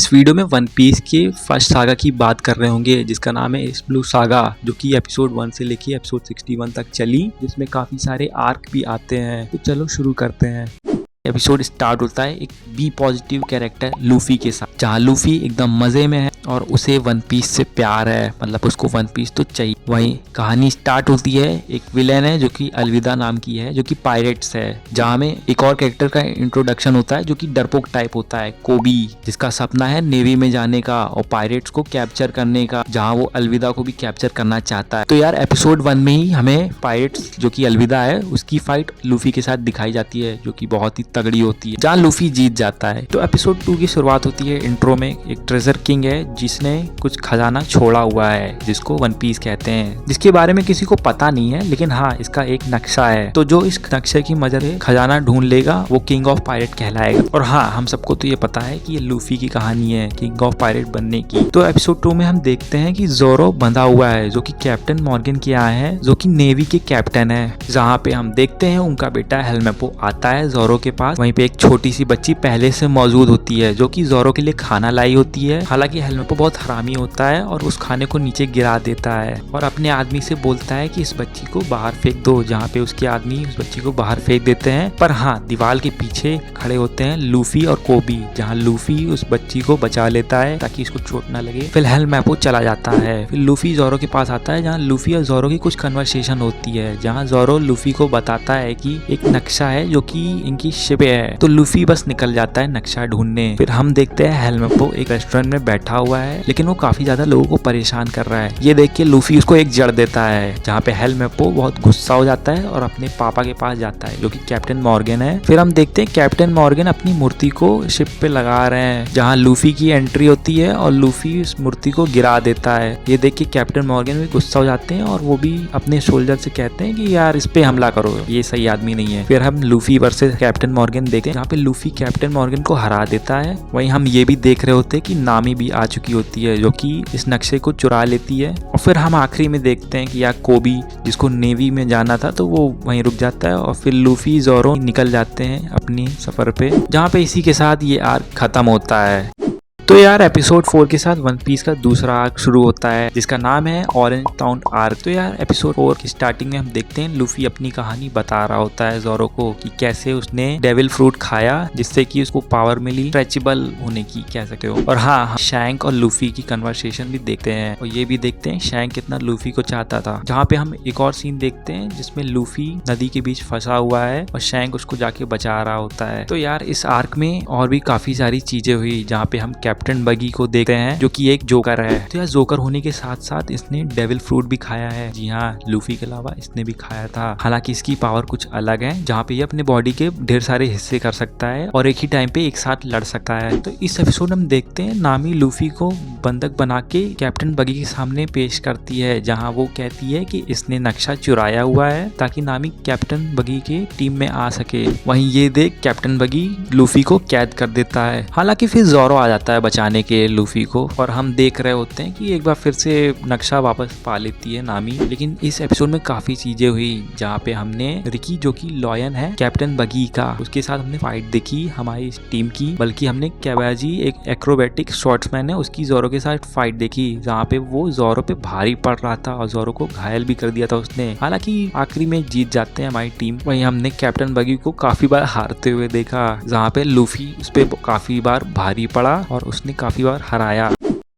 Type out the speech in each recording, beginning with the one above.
इस वीडियो में one piece के फर्स्ट सागा की बात कर रहे होंगे जिसका नाम है इस ब्लू सागा, जो कि एपिसोड 1 से लेके एपिसोड 61 तक चली, जिसमें काफी सारे आर्क भी आते हैं। तो चलो शुरू करते हैं। एपिसोड स्टार्ट होता है एक बी पॉजिटिव कैरेक्टर लूफी के साथ, जहाँ लूफी एकदम मजे में है और उसे वन पीस से प्यार है, मतलब उसको वन पीस तो चाहिए। वहीं कहानी स्टार्ट होती है, एक विलेन है जो कि अलविदा नाम की है, जो कि पायरेट्स है, जहाँ में एक और कैरेक्टर का इंट्रोडक्शन होता है जो कि डरपोक टाइप होता है, कोबी, जिसका सपना है नेवी में जाने का और पायरेट्स को कैप्चर करने का, जहाँ वो अलविदा को भी कैप्चर करना चाहता है। तो यार एपिसोड 1 में ही हमें पायरेट्स जो कि अलविदा है उसकी फाइट लूफी के साथ दिखाई जाती है, जो कि बहुत ही तगड़ी होती है, जहाँ लूफी जीत जाता है। तो एपिसोड 2 की शुरुआत होती है इंट्रो में एक ट्रेजर किंग है जिसने कुछ खजाना छोड़ा हुआ है जिसको वन पीस कहते हैं, जिसके बारे में किसी को पता नहीं है, लेकिन हाँ इसका एक नक्शा है। तो जो इस नक्शे की मदद से खजाना ढूंढ लेगा वो किंग ऑफ पायरेट कहलाएगा। और हाँ हम सबको तो ये पता है कि ये लूफी की कहानी है किंग ऑफ पायरेट बनने की। तो एपिसोड 2 में हम देखते हैं कि जोरो बंधा हुआ है, जो कि कैप्टन मॉर्गन के यहाँ है, जो कि नेवी के कैप्टन है, जहाँ पे हम देखते हैं उनका बेटा हेलमेपो आता है जोरो के पास। वहीं पे एक छोटी सी बच्ची पहले से मौजूद होती है जो कि जोरो के लिए खाना लाई होती है। हालांकि हेलमेपो बहुत हरामी होता है और उस खाने को नीचे गिरा देता है और अपने आदमी से बोलता है कि इस बच्ची को बाहर फेंक दो, जहाँ पे उसके आदमी उस बच्ची को बाहर फेंक देते हैं। पर हाँ दीवार के पीछे खड़े होते हैं लूफी और कोबी, जहाँ लूफी उस बच्ची को बचा लेता है ताकि इसको चोट ना लगे। फिर हेलमेपो चला जाता है। फिर लूफी जोरो के पास आता है, जहाँ लूफी और जोरो की कुछ कन्वर्सेशन होती है, जहाँ जोरो लूफी को बताता है कि एक नक्शा है जो कि इनकी शिप है। तो लूफी बस निकल जाता है नक्शा ढूंढने। फिर हम देखते हैं हेलमेपो एक रेस्टोरेंट में बैठा हुआ है, लेकिन वो काफी ज्यादा लोगों को परेशान कर रहा है। ये देख के लूफी उसको एक जड़ देता है, जहाँ पे हेलमेपो बहुत गुस्सा हो जाता है और अपने पापा के पास जाता है जो कि कैप्टन मॉर्गन है। फिर हम देखते हैं कैप्टन मॉर्गन अपनी मूर्ति को शिप पे लगा रहे हैं, जहाँ लूफी की एंट्री होती है और लूफी उस मूर्ति को गिरा देता है। ये देख के कैप्टन मॉर्गन भी गुस्सा हो जाते हैं और वो भी अपने सोल्जर से कहते हैं कि यार इस पे हमला करो, ये सही आदमी नहीं है। फिर हम लूफी वर्सेस कैप्टन मॉर्गन देखते हैं, जहाँ पे लूफी कैप्टन मॉर्गन को हरा देता है। वहीं हम ये भी देख रहे होते हैं कि नामी भी आ चुकी होती है जो कि इस नक्शे को चुरा लेती है। और फिर हम आखिरी में देखते हैं कि यार कोबी जिसको नेवी में जाना था तो वो वहीं रुक जाता है और फिर लूफी जोरो निकल जाते हैं अपनी सफर पे, जहाँ पे इसी के साथ ये आर्क खत्म होता है। तो यार एपिसोड 4 के साथ वन पीस का दूसरा आर्क शुरू होता है जिसका नाम है ऑरेंज टाउन आर्क। तो यार एपिसोड 4 की स्टार्टिंग में हम देखते हैं लूफी अपनी कहानी बता रहा होता है जोरो को कि कैसे उसने डेविल फ्रूट खाया जिससे कि उसको पावर मिली स्ट्रेचेबल होने की, कह सकते हो। और हाँ शैंक और लूफी की कन्वर्सेशन भी देखते हैं और ये भी देखते हैं शैंक कितना लूफी को चाहता था, जहाँ पे हम एक और सीन देखते हैं जिसमें लूफी नदी के बीच फंसा हुआ है और शैंक उसको जाके बचा रहा होता है। तो यार इस आर्क में और भी काफी सारी चीजें हुई, जहाँ पे हम कैप्टन बगी को देख रहे हैं जो कि एक जोकर है। तो यार जोकर होने के साथ साथ इसने डेविल फ्रूट भी खाया है। जी हाँ लूफी के अलावा इसने भी खाया था। हालांकि इसकी पावर कुछ अलग है, जहाँ पे ये अपने बॉडी के ढेर सारे हिस्से कर सकता है और एक ही टाइम पे एक साथ लड़ सकता है। तो इस एपिसोड हम देखते हैं नामी लूफी को बंधक बना के कैप्टन बगी के सामने पेश करती है, जहाँ वो कहती है कि इसने नक्शा चुराया हुआ है ताकि नामी कैप्टन बगी के टीम में आ सके। वहीं ये देख कैप्टन बगी लूफी को कैद कर देता है। हालांकि फिर जोरो आ जाता है बचाने के लूफी को और हम देख रहे होते हैं कि एक बार फिर से नक्शा वापस पा लेती है नामी। लेकिन इस एपिसोड में काफी चीजें हुई, जहाँ पे हमने रिकी जो कि लॉयन है कैप्टन बगी का, उसके साथ हमने फाइट देखी हमारी टीम की। बल्कि हमने कैबाजी एक एक्रोबेटिक शॉट्समैन है उसकी जोरो के साथ फाइट देखी, जहाँ पे वो जोरो पे भारी पड़ रहा था और जोरो को घायल भी कर दिया था उसने। हालांकि आखिरी में जीत जाते हैं हमारी टीम। वहीं हमने कैप्टन बगी को काफी बार हारते हुए देखा, जहाँ पे लूफी उस पे काफी बार भारी पड़ा और उसने काफी बार हराया।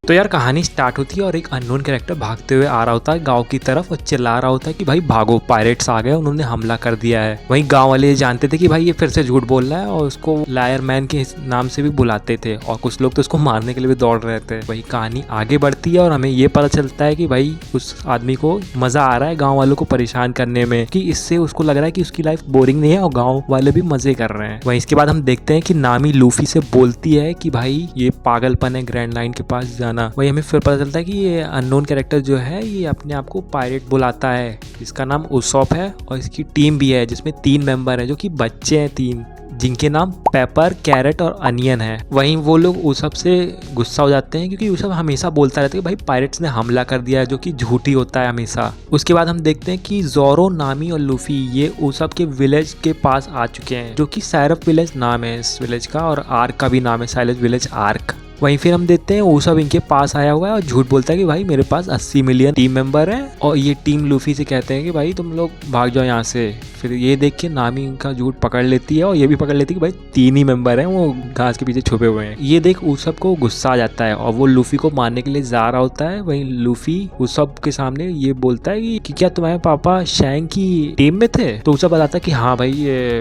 तो यार कहानी स्टार्ट होती है और एक अननोन कैरेक्टर भागते हुए आ रहा होता है गांव की तरफ और चिल्ला रहा होता है कि भाई भागो पायरेट्स आ गए, उन्होंने हमला कर दिया है। वहीं गांव वाले जानते थे कि भाई ये फिर से झूठ बोल रहा है और उसको लायर मैन के नाम से भी बुलाते थे और कुछ लोग तो उसको मारने के लिए भी दौड़ रहे थे। वही कहानी आगे बढ़ती है और हमें ये पता चलता है कि भाई उस आदमी को मजा आ रहा है गाँव वालों को परेशान करने में, कि इससे उसको लग रहा है कि उसकी लाइफ बोरिंग नहीं है और गाँव वाले भी मजे कर रहे हैं। वहीं इसके बाद हम देखते हैं कि नामी लूफी से बोलती है कि भाई ये पागलपन है ग्रैंड लाइन के पास जाना। वही हमें फिर पता चलता है कि ये अननोन कैरेक्टर जो है ये अपने आप को पायरेट बुलाता है, जिसका नाम उसॉप है और इसकी टीम भी है जिसमें 3 मेंबर है जो कि बच्चे हैं 3, जिनके नाम पेपर, कैरेट और अनियन है। वहीं वो लोग ऊसब से गुस्सा हो जाते हैं क्योंकि ऊसब हमेशा बोलता रहता है कि भाई पायरेट्स ने हमला कर दिया है, जो कि झूठी होता है हमेशा। उसके बाद हम देखते हैं कि जोरो, नामी और लूफी ये ऊसब के विलेज के पास आ चुके हैं, जो कि सायरप विलेज नाम है इस विलेज का और आर्क का भी नाम है साइलेंट विलेज आर्क। वहीं फिर हम देखते हैं वो सब इनके पास आया हुआ है और झूठ बोलता है कि भाई मेरे पास 80 मिलियन टीम मेंबर हैं, और ये टीम लूफी से कहते हैं कि भाई तुम लोग भाग जाओ यहाँ से। फिर ये देख के नामी इनका झूठ पकड़ लेती है और ये भी पकड़ लेती है कि भाई 3 ही मेंबर हैं, वो घास के पीछे छुपे हुए हैं। ये देख उसब को गुस्सा आ जाता है और वो लूफी को मारने के लिए जा रहा होता है। वहीं लूफी उसब के सामने ये बोलता है कि क्या तुम्हारे पापा शैंग की टीम में थे? तो उसब बताता है कि हाँ भाई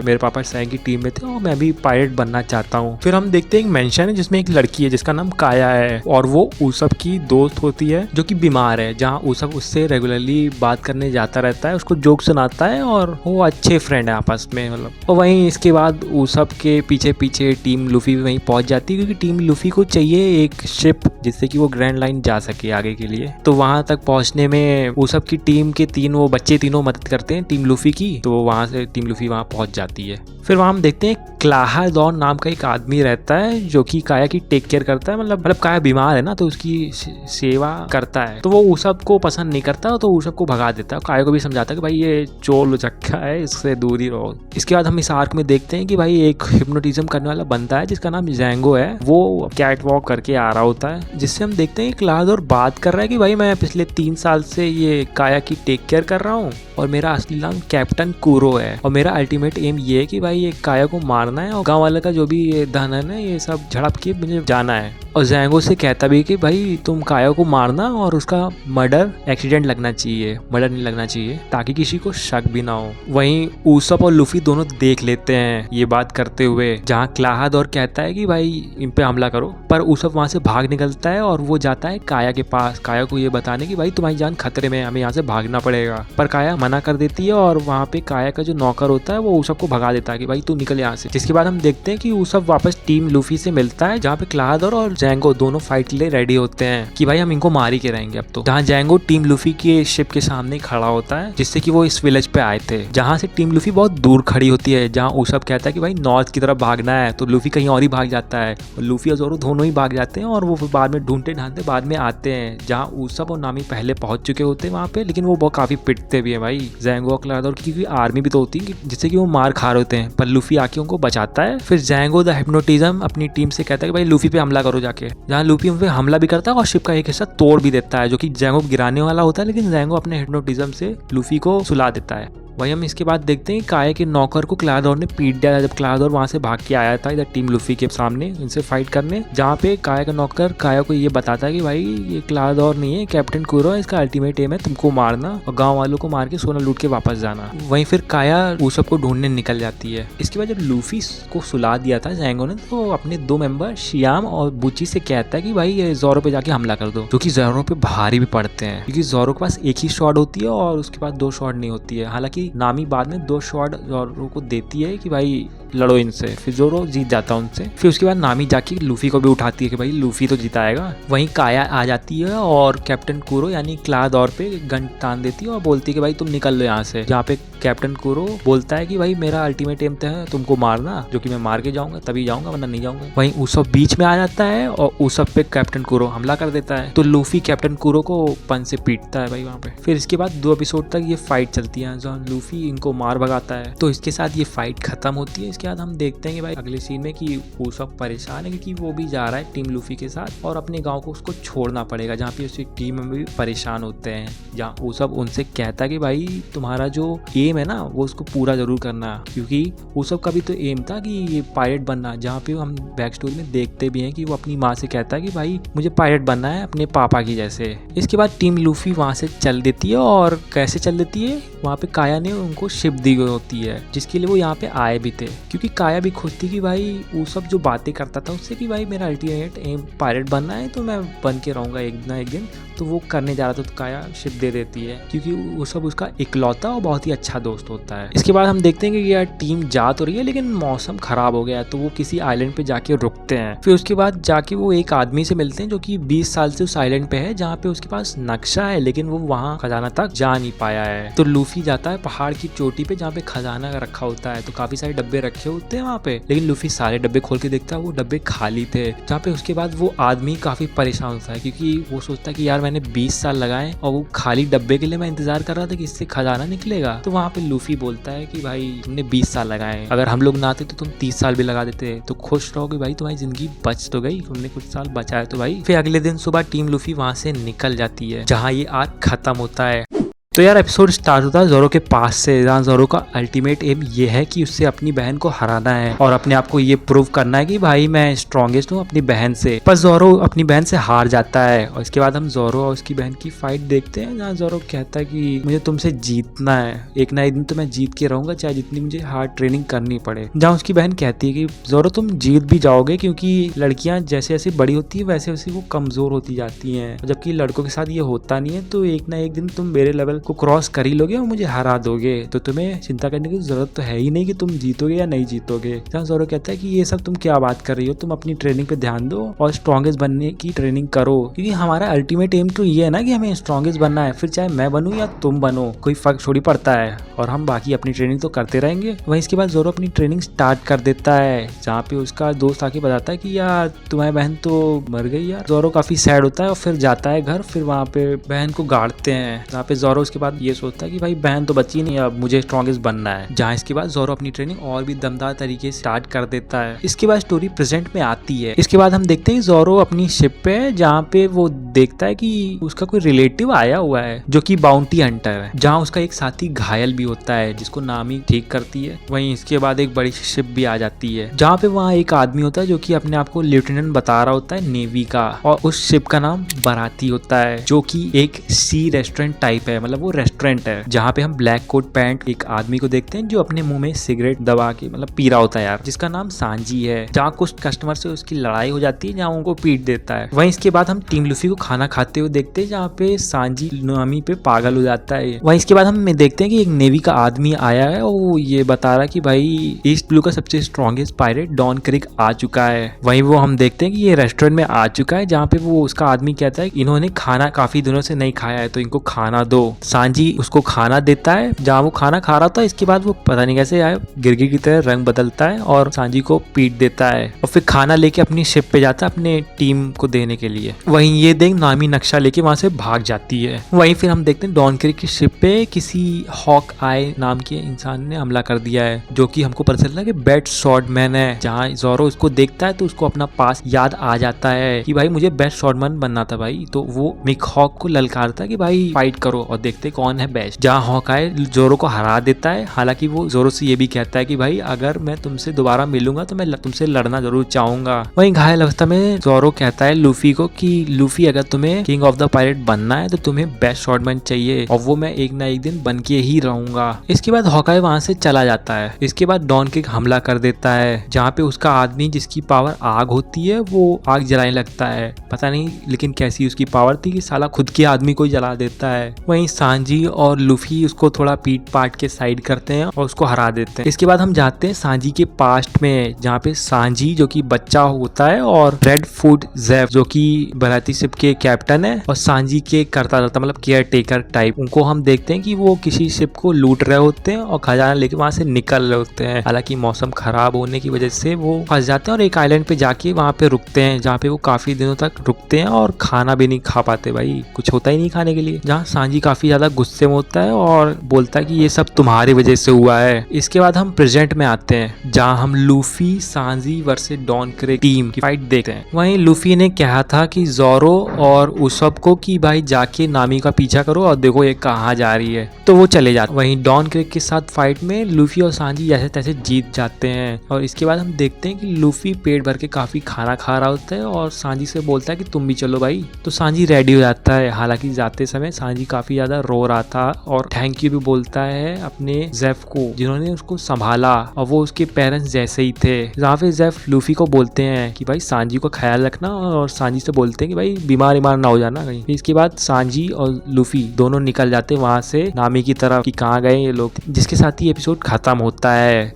मेरे पापा शैंग की टीम में थे और मैं भी पायलट बनना चाहता हूँ। फिर हम देखते हैं एक मेंशन है जिसमें एक लड़की है जिसका नाम काया है और वो उसब की दोस्त होती है जो कि बीमार है, जहाँ उसब उससे रेगुलरली बात करने जाता रहता है, उसको जोक सुनाता है और वो अच्छे फ्रेंड है आपस में मतलब। और वहीं इसके बाद उसब के पीछे पीछे टीम लूफी भी वहीं पहुंच जाती है क्योंकि टीम लूफी को चाहिए एक शिप जिससे कि वो ग्रैंड लाइन जा सके आगे के लिए। तो वहां तक पहुंचने में उसब की टीम के वो बच्चे तीनों मदद करते हैं टीम लूफी की, तो वहां से टीम लूफी वहां पहुंच जाती है। फिर वहां हम देखते हैं क्लाहादोर नाम का एक आदमी रहता है जो कि काया की टेक केयर करता है, मतलब काया बीमार है ना तो उसकी सेवा करता है। तो वो उसब को पसंद नहीं करता तो उसब को भगा देता है। काया को भी समझाता है कि भाई ये चोर लुचक्का है, इससे दूर ही रहो। इसके बाद हम इस आर्क में देखते हैं कि भाई एक हिप्नोटिज्म करने वाला बंदा है जिसका नाम जैंगो है, वो कैट वॉक करके आ रहा होता है, जिससे हम देखते हैं क्लाहादोर बात कर रहा है कि भाई मैं पिछले 3 साल से ये काया की टेक केयर कर रहा हूँ और मेरा असली नाम कैप्टन कूरो है और मेरा अल्टीमेट एम ये है कि भाई ये काया को मारना है और गांव वाले का जो भी ये धन है ना ये सब झड़प के मुझे जाना है। और जैंगो से कहता भी कि भाई तुम काया को मारना और उसका मर्डर एक्सीडेंट लगना चाहिए, मर्डर नहीं लगना चाहिए ताकि किसी को शक भी ना हो। वहीं उसब और लूफी दोनों देख लेते हैं ये बात करते हुए, जहाँ क्लाहादोर कहता है कि भाई इन पे हमला करो, पर उसब वहां से भाग निकलता है और वो जाता है काया के पास, काया को ये बताने की भाई तुम्हारी जान खतरे में, हमें यहाँ से भागना पड़ेगा। पर काया मना कर देती है और वहाँ पे काया का जो नौकर होता है वो उसब को भगा देता है कि भाई तू निकल यहाँ से। जिसके बाद हम देखते हैं कि उसब वापस टीम लूफी से मिलता है जहाँ पे क्लाहादोर और जैंगो दोनों फाइट के लिए रेडी होते हैं कि भाई हम इनको मार ही के रहेंगे अब तो। जहाँ जैंगो टीम लूफी के शिप के सामने खड़ा होता है जिससे कि वो इस विलेज पे आए थे, जहाँ से टीम लूफी बहुत दूर खड़ी होती है, जहाँ उसब कहता है कि भाई नॉर्थ की तरफ भागना है, तो लूफी कहीं और ही भाग जाता है और लूफी और जोरो दोनों ही भाग जाते हैं और वो बाद में ढूंढते ढांढते बाद में आते हैं जहाँ उसब और नामी पहले पहुंच चुके होते हैं वहाँ पे, लेकिन वो बहुत काफी पिटते भी है भाई जैंगो और क्लाहादोर की, क्योंकि आर्मी भी तो होती है जिससे कि वो मार खा रहे होते हैं, पर लूफी आके उनको बचाता है। फिर जैंगो द हिप्नोटिज्म अपनी टीम से कहता है कि भाई लूफी पे हमला करो जाके, जहाँ लूफी उन पे हमला भी करता है और शिप का एक हिस्सा तोड़ भी देता है जो कि जैंगो गिराने वाला होता है, लेकिन जैंगो अपने हिप्नोटिज्म से लूफी को सुला देता है। वही हम इसके बाद देखते हैं काया के नौकर को क्लाहादोर ने पीट दिया जब क्लाहादोर वहां से भाग के आया था इधर टीम लूफी के सामने इनसे फाइट करने, जहाँ पे काया का नौकर काया को ये बताता है कि भाई ये क्लाहादोर नहीं है, कैप्टन कूरो है, इसका अल्टीमेट एम है तुमको मारना और गांव वालों को मार के सोना लूट के वापस जाना। वहीं फिर काया उसब को ढूंढने निकल जाती है। इसके बाद जब लूफी को सुला दिया था जैंगो ने तो अपने 2 मेंबर शियाम और बुची से कहता है कि भाई जोरो पे जाके हमला कर दो, जो कि जोरो पे भारी भी पड़ते हैं क्योंकि जोरो के पास एक ही शॉट होती है और उसके पास 2 शॉट नहीं होती है। हालांकि नामी बाद में 2 शॉट जोरो को देती है कि भाई लड़ो इनसे, फिर जोरो जीत जाता है उनसे। फिर उसके बाद नामी जाके लूफी को भी उठाती है कि भाई लूफी तो जिताएगा। वहीं काया आ जाती है और कैप्टन कूरो यानी क्लाहादोर पे गन तान देती है और बोलती है कि भाई तुम निकल लो यहाँ से, जहाँ पे कैप्टन कूरो बोलता है कि भाई मेरा अल्टीमेट एम है तुमको मारना, जो कि मैं मार के जाऊंगा तभी जाऊंगा वरना नहीं जाऊंगा। वहीं उसब बीच में आ जाता है और उसब पे कैप्टन कूरो हमला कर देता है, तो लूफी कैप्टन कूरो को पंच से पीटता है भाई वहाँ पे। फिर इसके बाद 2 एपिसोड तक ये फाइट चलती है जहाँ लूफी इनको मार भगाता है, तो इसके साथ ये फाइट खत्म होती है। इसके बाद हम देखते हैं कि भाई अगले सीन में कि उसब परेशान है क्योंकि वो भी जा रहा है टीम लूफी के साथ और अपने गाँव को उसको छोड़ना पड़ेगा, जहाँ पे उसकी टीम में भी परेशान होते हैं, जहाँ उसब उनसे कहता है कि भाई तुम्हारा जो एम है ना वो उसको पूरा जरूर करना, क्योंकि उसब का भी तो एम था कि ये पायलट बनना, जहाँ पे हम बैक स्टोरी में देखते भी हैं कि वो अपनी माँ से कहता है कि भाई मुझे पायलट बनना है अपने पापा की जैसे। इसके बाद टीम लूफी वहाँ से चल देती है और कैसे चल देती है, वहाँ पे काया ने उनको शिप दी गई होती है जिसके लिए वो यहाँ पे आए भी थे, क्योंकि काया भी खुश थी कि भाई उसब जो बातें करता था उससे कि भाई मेरा अल्टीमेट एम पायलट बनना है तो मैं बन के रहूंगा एक ना एक दिन, तो वो करने जा रहा था, तो काया शिप दे देती है क्योंकि उसब उसका इकलौता और बहुत ही अच्छा दोस्त होता है। इसके बाद हम देखते हैं कि यार टीम जा तो रही है लेकिन मौसम खराब हो गया है, तो वो किसी आइलैंड पे जाके रुकते हैं। फिर उसके बाद जाके वो एक आदमी से मिलते हैं जो कि 20 साल से उस आइलैंड पे है, जहाँ पे उसके पास नक्शा है लेकिन वो वहाँ खजाना तक जा नहीं पाया है। तो लूफी जाता है पहाड़ की चोटी पे जहाँ पे खजाना रखा होता है, तो काफी सारे डब्बे रखे होते हैं वहाँ पे, लेकिन लूफी सारे डब्बे खोल के देखता है वो डब्बे खाली थे। जहाँ पे उसके बाद वो आदमी काफी परेशान होता है क्योंकि वो सोचता है कि यार मैंने 20 साल लगाए और वो खाली डब्बे के लिए मैं इंतजार कर रहा था कि इससे खजाना निकलेगा। तो वहाँ पे लूफी बोलता है कि भाई तुमने 20 साल लगाए, अगर हम लोग ना आते तो तुम 30 साल भी लगा देते, तो खुश रहोगे भाई, तुम्हारी जिंदगी बच तो गई, तुमने कुछ साल बचाए तो भाई। फिर अगले दिन सुबह टीम लूफी वहाँ से निकल जाती है जहाँ ये आर्क खत्म होता है। तो यार एपिसोड स्टार्ट होता है जोरो के पास से, जहाँ जोरो का अल्टीमेट एम ये है कि उससे अपनी बहन को हराना है और अपने आप को ये प्रूव करना है कि भाई मैं स्ट्रॉन्गेस्ट हूँ अपनी बहन से। पर जोरो अपनी बहन से हार जाता है और इसके बाद हम जोरो और उसकी बहन की फाइट देखते हैं, जहाँ जोरो कहता है कि मुझे तुमसे जीतना है, एक ना एक दिन तो मैं जीत के रहूंगा चाहे जितनी मुझे हार्ड ट्रेनिंग करनी पड़े। जहाँ उसकी बहन कहती है कि जोरो तुम जीत भी जाओगे क्योंकि लड़कियां जैसे जैसे बड़ी होती है वैसे वैसे वो कमजोर होती जाती हैं, जबकि लड़कों के साथ ये होता नहीं है, तो एक ना एक दिन तुम मेरे लेवल को क्रॉस कर ही लोगे और मुझे हरा दोगे, तो तुम्हें चिंता करने की जरूरत तो है ही नहीं कि तुम जीतोगे या नहीं जीतोगे। जहाँ जोरो कहता है कि ये सब तुम क्या बात कर रही हो, तुम अपनी ट्रेनिंग पे ध्यान दो और स्ट्रॉन्गेस्ट बनने की ट्रेनिंग करो, क्योंकि हमारा अल्टीमेट एम तो ये है ना कि हमें स्ट्रॉन्गेस्ट बनना है, फिर चाहे मैं बनूं या तुम बनो कोई फर्क थोड़ी पड़ता है, और हम बाकी अपनी ट्रेनिंग तो करते रहेंगे। वहीं इसके बाद जोरो अपनी ट्रेनिंग स्टार्ट कर देता है, जहाँ पे उसका दोस्त आके बताता है कि यार तुम्हारी बहन तो मर गई यार। जोरो काफी सैड होता है और फिर जाता है घर, फिर वहाँ पे बहन को गाड़ते हैं, जहाँ पे जोरो उसके बाद ये सोचता है कि भाई बहन तो बची नहीं, अब मुझे स्ट्रॉन्गेस्ट बनना है। जहाँ इसके बाद जोरो अपनी ट्रेनिंग और भी दमदार तरीके से स्टार्ट कर देता है। इसके बाद स्टोरी प्रेजेंट में आती है। इसके बाद हम देखते हैं जोरो अपनी शिप पे है, जहाँ पे वो देखता है कि उसका कोई रिलेटिव आया हुआ है जो कि बाउंटी हंटर है, जहाँ उसका एक साथी घायल भी होता है जिसको नामी ठीक करती है। वहीं इसके बाद एक बड़ी शिप भी आ जाती है, जहाँ पे वहाँ एक आदमी होता है जो कि अपने आप को लेफ्टिनेंट बता रहा होता है नेवी का, और उस शिप का नाम बराती होता है, जो कि एक सी रेस्टोरेंट टाइप है, मतलब वो रेस्टोरेंट है। जहाँ पे हम ब्लैक कोट पैंट एक आदमी को देखते हैं जो अपने मुंह में सिगरेट दबा के मतलब पी रहा होता है यार, जिसका नाम सांजी है। जहाँ कुछ कस्टमर से उसकी लड़ाई हो जाती है, जहाँ उनको पीट देता है। वहीं इसके बाद हम टीम लूफी को खाना खाते हुए देखते हैं, जहाँ पे सांजी नामी पे पागल हो जाता है। वहीं इसके बाद हम देखते हैं कि एक नेवी का आदमी आया है और वो ये बता रहा है कि भाई ईस्ट ब्लू का सबसे स्ट्रॉन्गेस्ट पायरेट डॉन क्रिक आ चुका है। वहीं वो हम देखते हैं कि ये रेस्टोरेंट में आ चुका है, जहाँ पे वो उसका आदमी कहता है कि इन्होंने खाना काफी दिनों से नहीं खाया है तो इनको खाना दो। सांजी उसको खाना देता है, जहाँ वो खाना खा रहा था इसके बाद वो पता नहीं कैसे आया गिरगिट की तरह रंग बदलता है और सांजी को पीट देता है, और फिर खाना लेके अपनी शिप पे जाता है अपने टीम को देने के लिए। वहीं ये देख नामी नक्शा लेके वहां से भाग जाती है। वहीं फिर हम देखते हैं डॉन क्रिक की शिप पे किसी हॉक आई नाम के इंसान ने हमला कर दिया है, जो कि हमको पता चलता है कि बेस्ट शॉटमैन है। जहाँ जोरो उसको देखता है तो उसको अपना पास याद आ जाता है कि भाई मुझे बेस्ट शॉटमैन बनना था भाई, तो वो मिक हॉक को ललकारता है कि भाई फाइट करो और देखते कौन है बेस्ट। जहाँ हॉक आए जोरो को हरा देता है, हालांकि वो जोरो से ये भी कहता है कि भाई अगर मैं तुमसे दोबारा मिलूंगा तो मैं तुमसे लड़ना जरूर चाहूंगा। वहीं घायल अवस्था में जोरो कहता है लूफी को कि लूफी अगर तुम्हें किंग ऑफ द पायरेट बनना है तो तुम्हें बेस्ट शॉटमैन चाहिए, और वो मैं एक ना एक दिन बन के ही रहूंगा। इसके बाद हॉकाई वहां से चला जाता है। इसके बाद डॉन किक हमला कर देता है, जहाँ पे उसका आदमी जिसकी पावर आग होती है वो आग जलाने लगता है, पता नहीं लेकिन कैसी उसकी पावर थी कि साला खुद के आदमी को जला देता है। वहीं सांजी और लूफी उसको थोड़ा पीट पाट के साइड करते हैं और उसको हरा देते हैं। इसके बाद हम जाते हैं सांजी के पास्ट में, जहाँ पे सांजी जो कि बच्चा होता है और रेड फूड जेफ जो कि बराती शिप के कैप्टन है और सांजी के करता रहता मतलब केयर टेकर टाइप, उनको हम देखते हैं कि वो किसी शिप को लूट रहे होते हैं और खजाना लेके वहां से निकल रहे होते हैं। हालांकि मौसम खराब होने की वजह से वो फंस जाते हैं और एक आइलैंड पे जाके वहां पे रुकते हैं, जहाँ पे वो काफी दिनों तक रुकते हैं और खाना भी नहीं खा पाते, भाई कुछ होता ही नहीं खाने के लिए। जहाँ सांजी काफी ज्यादा गुस्से में होता है और बोलता है कि ये सब तुम्हारी वजह से हुआ है। इसके बाद हम प्रेजेंट में आते हैं, जहाँ हम लूफी सांजी वर्सेस डॉन क्रिक टीम की फाइट देखते हैं। वहीं लूफी ने कहा था कि जोरो और उसब को कि भाई जाके नामी का पीछा करो और देखो ये कहाँ जा रही है, तो वो चले जाते। वहीं डॉन क्रिक के साथ फाइट में लूफी और सांजी जैसे तैसे जीत जाते हैं, और इसके बाद हम देखते हैं कि लूफी पेट भर के काफी खाना खा रहा होता है और सांजी से बोलता है कि तुम भी चलो भाई, तो सांजी रेडी हो जाता है। हालांकि जाते समय सांजी काफी ज्यादा रो रहा था और थैंक यू भी बोलता है अपने जेफ को जिन्होंने उसको संभाला, और वो उसके पेरेंट्स जैसे ही थे। जहाँ पे जेफ लूफी को बोलते हैं कि भाई सांजी को ख्याल रखना, और सांजी से बोलते हैं कि भाई बीमार ना हो जाना कहीं। इसके बाद सांजी और लूफी दोनों निकल जाते वहां से नामी की तरफ कि कहाँ गए ये लोग, जिसके साथ ही एपिसोड खत्म होता है।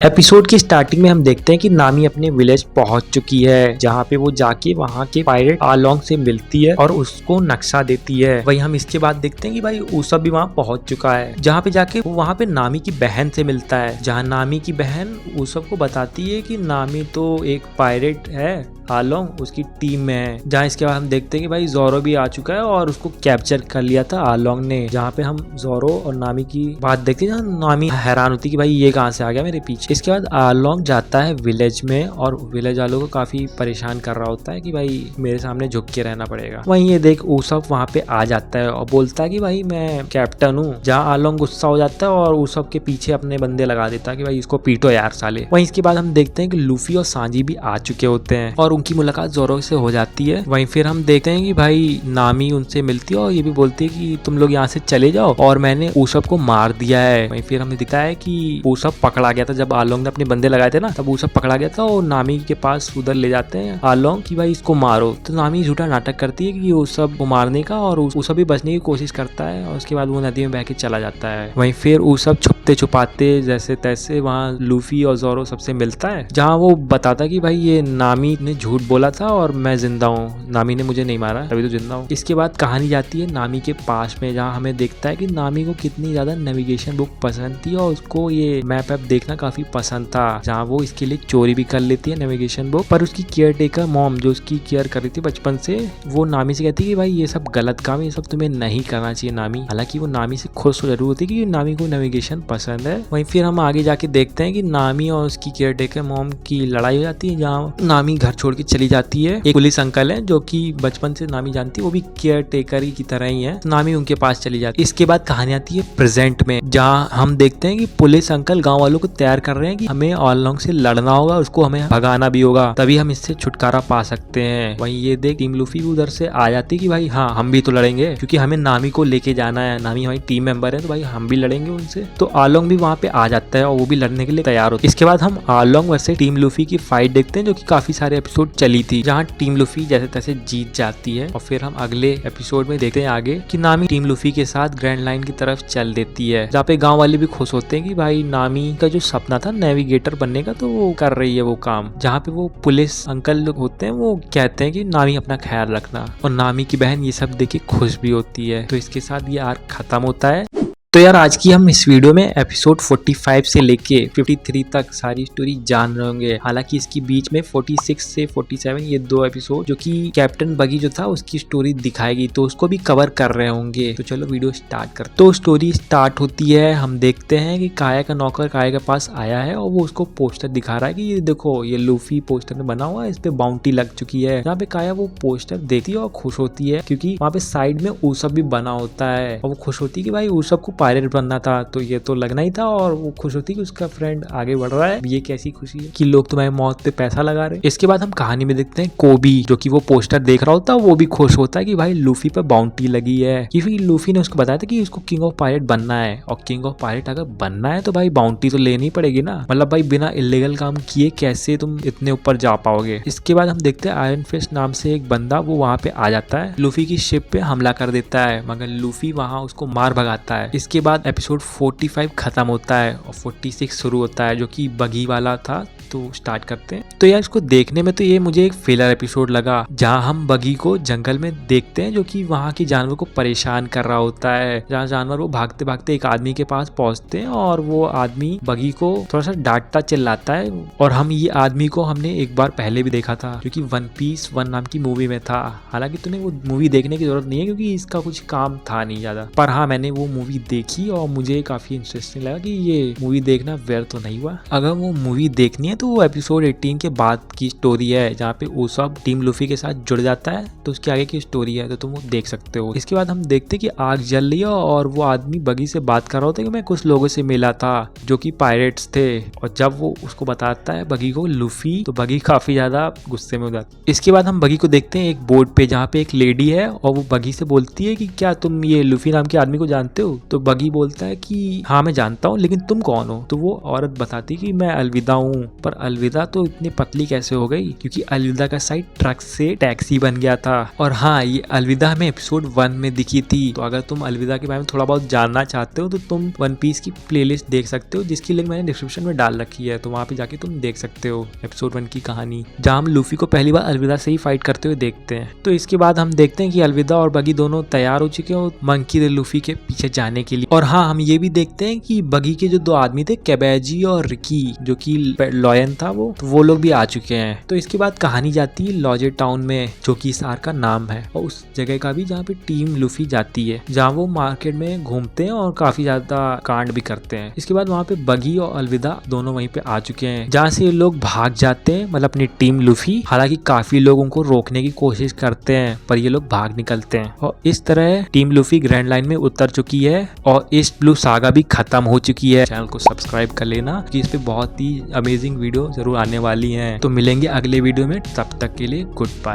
एपिसोड की स्टार्टिंग में हम देखते हैं कि नामी अपने विलेज पहुंच चुकी है, जहाँ पे वो जाके वहाँ के पायरेट आलोंग से मिलती है और उसको नक्शा देती है। वही हम इसके बाद देखते हैं कि भाई ऊसब भी वहाँ पहुंच चुका है, जहाँ पे जाके वो वहाँ पे नामी की बहन से मिलता है, जहाँ नामी की बहन ऊसब को बताती है कि नामी तो एक पायरेट है, आलोंग उसकी टीम में है। जहाँ इसके बाद हम देखते हैं कि भाई जोरो भी आ चुका है और उसको कैप्चर कर लिया था आलोंग ने। जहाँ पे हम जोरो और नामी की बात देखते हैं, जहाँ नामी हैरान होती है कि भाई ये कहाँ से आ गया मेरे पीछे। इसके बाद आलोंग जाता है विलेज में और विलेज वालों को काफी परेशान कर रहा होता है कि भाई मेरे सामने झुक के रहना पड़ेगा। वहीं ये देख ऊसब वहाँ पे आ जाता है और बोलता है कि भाई मैं कैप्टन हूँ। जहाँ आलोंग गुस्सा हो जाता है और ऊसब के पीछे अपने बंदे लगा देता है कि भाई इसको पीटो यार साले। वहीं इसके बाद हम देखते हैं कि लूफी और सांजी भी आ चुके होते हैं और उनकी मुलाकात जोरो से हो जाती है। वहीं फिर हम देखते हैं कि भाई नामी उनसे मिलती है और ये भी बोलती है कि तुम लोग यहाँ से चले जाओ और मैंने ऊसब को मार दिया है। वहीं फिर हमें दिखता है कि ऊसब पकड़ा गया था, जब आलोंग ने अपने बंदे लगाए थे ना तब ऊसब पकड़ा गया था और नामी के पास उधर ले जाते हैं आलोंग कि भाई इसको मारो। तो नामी झूठा नाटक करती है कि ऊसब को मारने का और ऊसब भी बचने की कोशिश करता है और उसके बाद वो नदी में बह के चला जाता है। वहीं फिर ऊसब छुपते छुपाते जैसे तैसे वहाँ लूफी और जोरो सबसे मिलता है, जहाँ वो बताता कि भाई ये नामी ने झूठ बोला था और मैं जिंदा हूँ, नामी ने मुझे नहीं मारा, अभी तो जिंदा हूँ। इसके बाद कहानी जाती है नामी के पास में, जहाँ हमें देखता है कि नामी को कितनी ज्यादा नेविगेशन बुक पसंद थी और उसको ये मैप ऐप देखना काफी पसंद था, जहाँ वो इसके लिए चोरी भी कर लेती है नेविगेशन बुक। पर उसकी केयर टेकर मॉम जो उसकी केयर कर रही थी बचपन से, वो नामी से कहती है कि भाई ये सब गलत काम है, ये सब तुम्हें नहीं करना चाहिए नामी। हालांकि वो नामी से खुश तो जरूर होती है कि नामी को नेविगेशन पसंद है। वहीं फिर हम आगे जाके देखते हैं कि नामी और उसकी केयर टेकर मॉम की लड़ाई हो जाती है, जहाँ नामी घर छोड़ के चली जाती है। एक पुलिस अंकल है जो कि बचपन से नामी जानती है, वो भी केयर टेकर की तरह ही है, नामी उनके पास चली जाती है। इसके बाद कहानी आती है प्रेजेंट में, जहाँ हम देखते हैं कि पुलिस अंकल गांव वालों को तैयार कर रहे हैं कि हमें आलोंग से लड़ना होगा, उसको हमें भगाना भी होगा, तभी हम इससे छुटकारा पा सकते हैं। वहीं ये देख टीम लूफी भी उधर से आ जाती है कि भाई हाँ हम भी तो लड़ेंगे, क्योंकि हमें नामी को लेके जाना है, नामी हमारी टीम मेंबर है, तो भाई हम भी लड़ेंगे उनसे। तो आलोंग भी वहाँ पे आ जाता है और वो भी लड़ने के लिए तैयार होता है। इसके बाद हम आलोंग वर्सेस टीम लूफी की फाइट देखते हैं, जो कि काफी सारे एपिसोड चली थी, जहाँ टीम लूफी जैसे तैसे जीत जाती है। और फिर हम अगले एपिसोड में देखते हैं आगे कि नामी टीम लूफी के साथ ग्रैंड लाइन की तरफ चल देती है, जहाँ पे गांव वाले भी खुश होते हैं कि भाई नामी का जो सपना था नेविगेटर बनने का, तो वो कर रही है वो काम। जहाँ पे वो पुलिस अंकल लोग होते हैं वो कहते हैं कि नामी अपना ख्याल रखना, और नामी की बहन ये सब देख के खुश भी होती है। तो इसके साथ ये आर्क खत्म होता है। तो यार आज की हम इस वीडियो में एपिसोड 45 से लेके 53 तक सारी स्टोरी जान रहे होंगे। हालांकि इसके बीच में 46 से 47 ये 2 एपिसोड जो कि कैप्टन बगी जो था उसकी स्टोरी दिखाएगी, तो उसको भी कवर कर रहे होंगे। तो चलो वीडियो स्टार्ट कर। तो स्टोरी स्टार्ट होती है, हम देखते हैं कि काया का नौकर काया के पास आया है और वो उसको पोस्टर दिखा रहा है कि ये देखो ये लूफी पोस्टर में बना हुआ है, इस पे बाउंटी लग चुकी है। यहाँ पे काया वो पोस्टर देखती है और खुश होती है, क्योंकि वहाँ पे साइड में ऊसब भी बना होता है और वो खुश होती है कि भाई ऊसब को पायरेट बनना था, तो ये तो लगना ही था। और वो खुश होती है कि उसका फ्रेंड आगे बढ़ रहा है। ये कैसी खुशी है कि लोग तुम्हारी मौत पे पैसा लगा रहे। इसके बाद हम कहानी में देखते हैं कोबी जो कि वो पोस्टर देख रहा होता है, वो भी खुश होता है कि भाई लूफी पे बाउंटी लगी है, क्योंकि लूफी ने उसको बताया था कि उसको किंग ऑफ पायरेट बनना है, और किंग ऑफ पायरेट अगर बनना है तो भाई बाउंटी तो लेनी पड़ेगी ना, मतलब भाई बिना इलीगल काम किए कैसे तुम इतने ऊपर जा पाओगे। इसके बाद हम देखते हैं आयरन फिस्ट नाम से एक बंदा वो वहाँ पे आ जाता है, लूफी की शिप पे हमला कर देता है, मगर लूफी वहाँ उसको मार भगाता है। इसके बाद एपिसोड 45 खत्म होता है और 46 शुरू होता है, जो कि बगी वाला था। तो स्टार्ट करते हैं। तो यार इसको देखने में तो ये मुझे एक फिलर एपिसोड लगा, जहाँ हम बगी को जंगल में देखते हैं जो कि वहाँ की जानवर को परेशान कर रहा होता है, जहाँ जानवर वो भागते भागते एक आदमी के पास पहुंचते हैं और वो आदमी बगी को थोड़ा सा डांटता चिल्लाता है। और हम ये आदमी को हमने एक बार पहले भी देखा था, जो कि वन पीस 1 नाम की मूवी में था। हालांकि तुम्हें वो मूवी देखने की जरूरत नहीं है क्योंकि इसका कुछ काम था नहीं ज्यादा, पर हाँ मैंने वो मूवी देखी और मुझे काफी इंटरेस्टिंग लगा कि ये मूवी देखना व्यर्थ तो नहीं हुआ। अगर वो मूवी देखनी है तो वो एपिसोड 18 के बाद की स्टोरी है, जहाँ पे ऊसब टीम लूफी के साथ जुड़ जाता है, तो उसके आगे की स्टोरी है, तो तुम वो देख सकते हो। इसके बाद हम देखते कि आग जल रही है और वो आदमी बगी से बात कर रहा होता है कि मैं कुछ लोगों से मिला था जो कि पायरेट्स थे, और जब वो उसको बताता है बगी को लूफी, तो बगी काफी ज्यादा गुस्से में हो जाती है। इसके बाद हम बगी को देखते हैं एक बोर्ड पे, जहाँ पे एक लेडी है और वो बगी से बोलती है कि क्या तुम ये लूफी नाम के आदमी को जानते हो? तो बगी बोलता है कि हाँ मैं जानता हूँ, लेकिन तुम कौन हो? तो वो औरत बताती कि मैं अलविदा हूँ, पर अलविदा तो इतनी पतली कैसे हो गई, क्योंकि अलविदा का साइड ट्रक से टैक्सी बन गया था। और हाँ, ये अलविदा हमें एपिसोड 1 में दिखी थी। तो अगर तुम अलविदा के बारे में थोड़ा बहुत जानना चाहते हो तो तुम वन पीस की प्लेलिस्ट देख सकते हो, जिसकी लिंक मैंने डिस्क्रिप्शन में डाल रखी है। तो वहाँ पे जाके तुम देख सकते हो एपिसोड 1 की कहानी, जहाँ हम लूफी को पहली बार अलविदा से ही फाइट करते हुए देखते हैं। तो इसके बाद हम देखते हैं कि अलविदा और बगी दोनों तैयार हो चुके हैं मंकी द लूफी के पीछे जाने के लिए। और हाँ, हम ये भी देखते हैं कि बगी के जो 2 आदमी थे, कैबेजी और रिकी, जो कि लॉयन था वो लोग भी आ चुके हैं। तो इसके बाद कहानी जाती है लॉजे टाउन में, जो कि इस आर्क का नाम है, और उस जगह का भी जहाँ पे टीम लूफी जाती है, जहाँ वो मार्केट में घूमते हैं और काफी ज्यादा कांड भी करते हैं। इसके बाद वहाँ पे बगी और अलविदा दोनों वहीं पे आ चुके हैं, जहाँ से ये लोग भाग जाते हैं, मतलब अपनी टीम लूफी। हालांकि काफी लोग उनको रोकने की कोशिश करते हैं, पर ये लोग भाग निकलते हैं। और इस तरह टीम लूफी ग्रैंड लाइन में उतर चुकी है और ईस्ट ब्लू सागा भी खत्म हो चुकी है। चैनल को सब्सक्राइब कर लेना, कि इस पे बहुत ही अमेजिंग वीडियो जरूर आने वाली हैं। तो मिलेंगे अगले वीडियो में, तब तक के लिए गुड बाय।